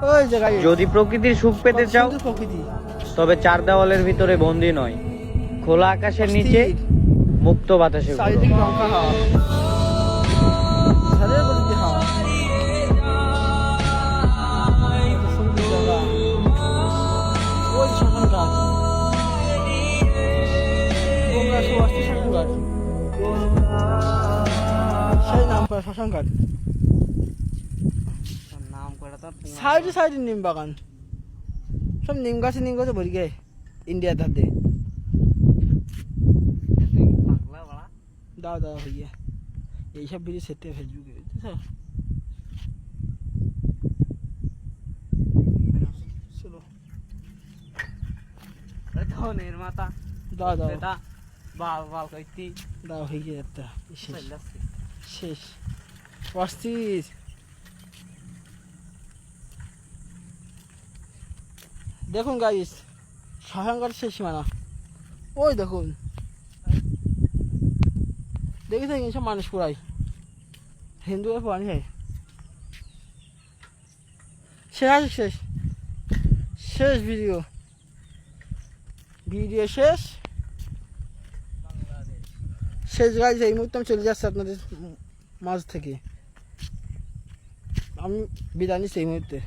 ওই যে গাইস, যদি প্রকৃতির সুখ পেতে চাও প্রকৃতি তবে চার দেওয়ালের ভিতরে বন্দি নয়, খোলা আকাশের নিচে মুক্ত বাতাসে ঘোরো। চারিদিকে লঙ্কা হাওয়া, ঝালের বলিতে হাওয়া, কত সুন্দর জায়গা। ওই শ্মশান ঘাট, তোমরা সব আসছে শ্মশান ঘাট, সেই নাম করা শ্মশান ঘাট। নাম করে তো সাইডে সাইডে নিম বাগান, সব নিম গাছে ভরি গে ইন্ডিয়ার ধারে। দাও দাও হইয়া এইসব ভিডিও সেটে ফেসবুকে চলো ধনের মাথা দাও দাও বাল বাল কইতি দাও হইয়া একটা শেষ পঁচিশ। দেখুন গাইস, শ্মশানঘাটের শেষ সীমানা ওই দেখুন, দেখেছেন এইসব মানুষ পুরাই হিন্দুদের পানি হয়। শেষ শেষ শেষ ভিডিও শেষ শেষ গাইস। এই মুহূর্তে আমি চলে যাচ্ছি আপনাদের মাঝ থেকে, আমি বিদায় নিচ্ছি এই মুহূর্তে।